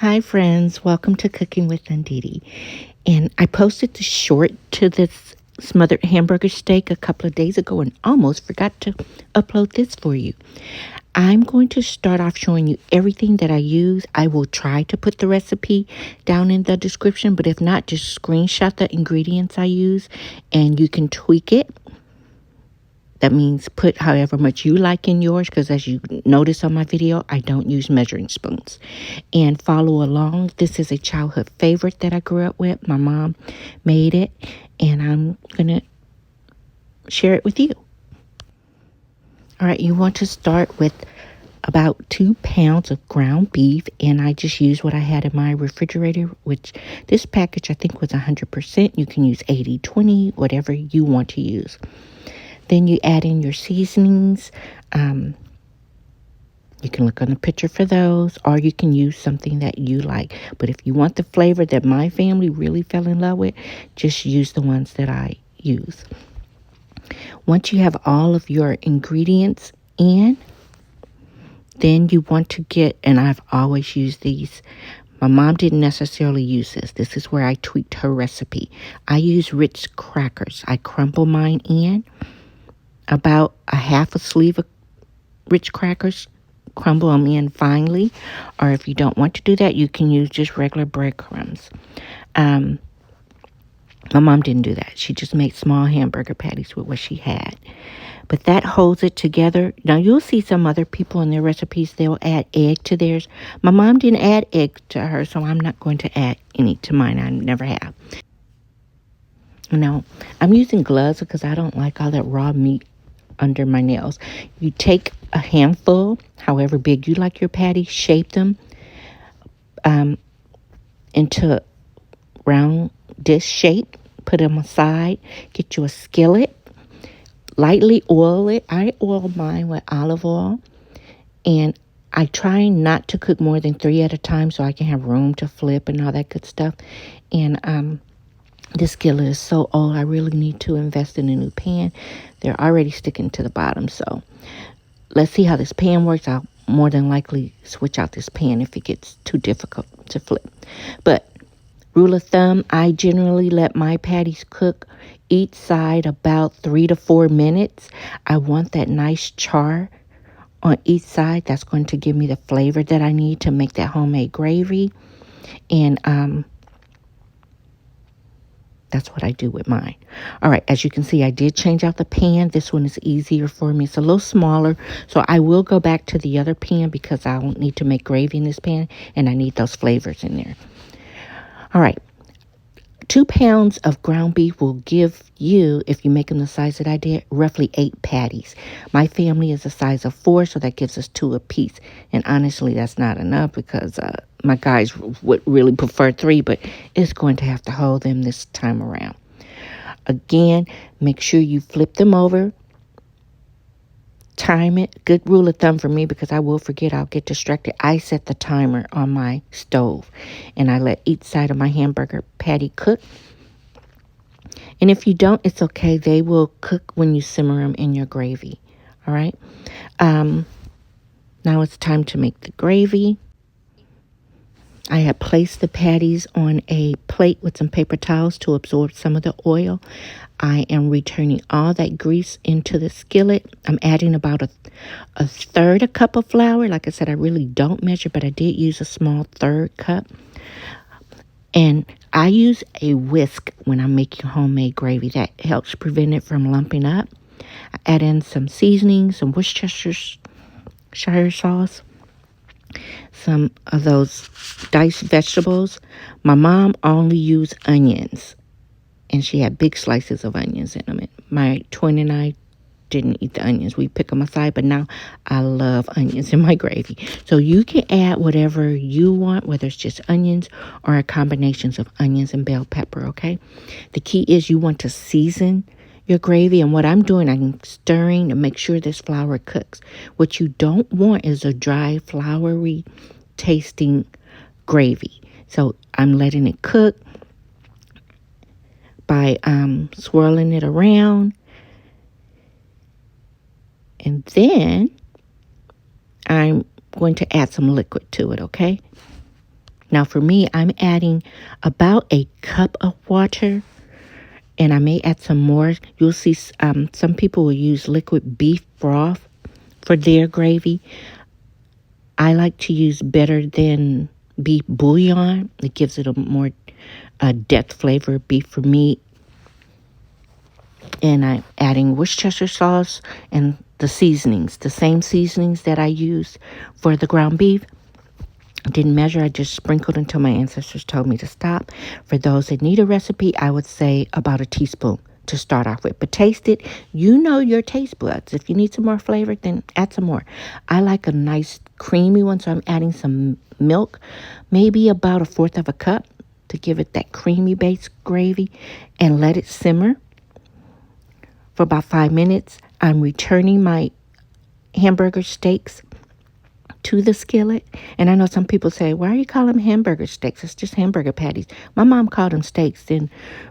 Hi friends, welcome to Cooking with Undidi. And I posted the short to this smothered hamburger steak a couple of days ago and almost forgot to upload this for you. I'm going to start off showing you everything that I use. I will try to put the recipe down in the description, but if not, just screenshot the ingredients I use and you can tweak it. That means put however much you like in yours, because as you notice on my video, I don't use measuring spoons. And follow along. This is a childhood favorite that I grew up with. My mom made it, and I'm going to share it with you. All right, you want to start with about 2 pounds of ground beef, and I just used what I had in my refrigerator, which this package I think was 100%. You can use 80-20, whatever you want to use. Then you add in your seasonings. You can look on the picture for those, or you can use something that you like. But if you want the flavor that my family really fell in love with, just use the ones that I use. Once you have all of your ingredients in, then you want to get, and I've always used these. My mom didn't necessarily use this. This is where I tweaked her recipe. I use Ritz crackers. I crumble mine in. About a half a sleeve of Ritz crackers, crumble them in finely. Or if you don't want to do that, you can use just regular breadcrumbs. My mom didn't do that. She just made small hamburger patties with what she had. But that holds it together. Now, you'll see some other people in their recipes, they'll add egg to theirs. My mom didn't add egg to her, so I'm not going to add any to mine. I never have. Now, I'm using gloves because I don't like all that raw meat under my nails. You take a handful, however big you like your patty, shape them into round dish shape, put them aside, get you a skillet, lightly oil it. I oil mine with olive oil, and I try not to cook more than 3 at a time so I can have room to flip and all that good stuff. And this skillet is so old, I really need to invest in a new pan. They're already sticking to the bottom, so let's see how this pan works. I'll more than likely switch out this pan if it gets too difficult to flip. But rule of thumb, I generally let my patties cook each side about 3 to 4 minutes. I want that nice char on each side. That's going to give me the flavor that I need to make that homemade gravy. And that's what I do with mine. All right, as you can see, I did change out the pan. This one is easier for me. It's a little smaller, so I will go back to the other pan because I don't need to make gravy in this pan, and I need those flavors in there. All right, 2 pounds of ground beef will give you, if you make them the size that I did, roughly 8 patties. My family is the size of 4, so that gives us 2 apiece. And honestly, that's not enough because my guys would really prefer 3, but it's going to have to hold them this time around. Again, make sure you flip them over. Time it. Good rule of thumb for me, because I will forget, I'll get distracted. I set the timer on my stove and I let each side of my hamburger patty cook. And if you don't, it's okay. They will cook when you simmer them in your gravy. All right. Now it's time to make the gravy. I have placed the patties on a plate with some paper towels to absorb some of the oil. I am returning all that grease into the skillet. I'm adding about a third a cup of flour. Like I said, I really don't measure, but I did use a small third cup. And I use a whisk when I'm making homemade gravy. That helps prevent it from lumping up. I add in some seasonings, some Worcestershire sauce, some of those diced vegetables. My mom only used onions, and she had big slices of onions in them. My twin and I didn't eat the onions. We pick them aside, but now I love onions in my gravy. So you can add whatever you want, whether it's just onions or a combinations of onions and bell pepper, okay? The key is you want to season your gravy, and what I'm doing, I'm stirring to make sure this flour cooks. What you don't want is a dry, floury tasting gravy. So I'm letting it cook by swirling it around. And then I'm going to add some liquid to it, okay? Now for me, I'm adding about a cup of water, and I may add some more. You'll see some people will use liquid beef broth for their gravy. I like to use better than beef bouillon. It gives it a more depth flavor. Beef for me. And I'm adding Worcestershire sauce and the seasonings, the same seasonings that I use for the ground beef. I didn't measure, I just sprinkled until my ancestors told me to stop. For those that need a recipe, I would say about a teaspoon to start off with. But taste it. You know your taste buds. If you need some more flavor, then add some more. I like a nice creamy one, so I'm adding some milk, maybe about 1/4 of a cup to give it that creamy base gravy, and let it simmer for about 5 minutes. I'm returning my hamburger steaks to the skillet. And I know some people say, why are you calling them hamburger steaks? It's just hamburger patties. My mom called them steaks. And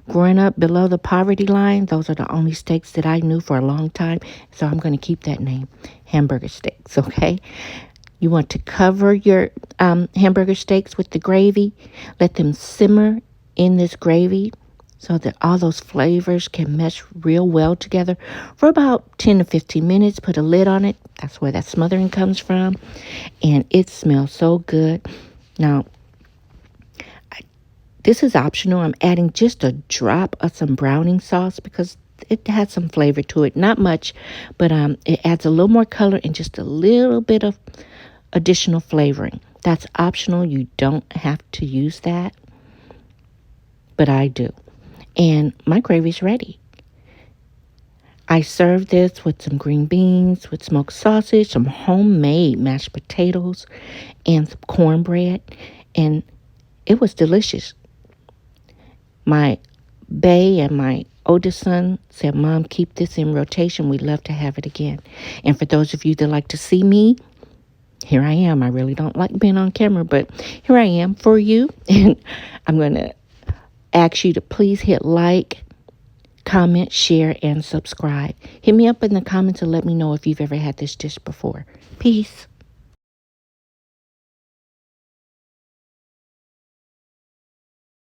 growing up below the poverty line, those are the only steaks that I knew for a long time. So I'm going to keep that name, hamburger steaks, okay? You want to cover your hamburger steaks with the gravy. Let them simmer in this gravy so that all those flavors can mesh real well together for about 10 to 15 minutes. Put a lid on it. That's where that smothering comes from. And it smells so good. Now, this is optional. I'm adding just a drop of some browning sauce because it has some flavor to it. Not much, but it adds a little more color and just a little bit of additional flavoring. That's optional. You don't have to use that, but I do. And my gravy's ready. I serve this with some green beans, with smoked sausage, some homemade mashed potatoes, and some cornbread. And it was delicious. My bae and my oldest son said, Mom, keep this in rotation. We'd love to have it again. And for those of you that like to see me, here I am. I really don't like being on camera, but here I am for you. And I'm going to ask you to please hit like, comment, share, and subscribe. Hit me up in the comments and let me know if you've ever had this dish before. Peace.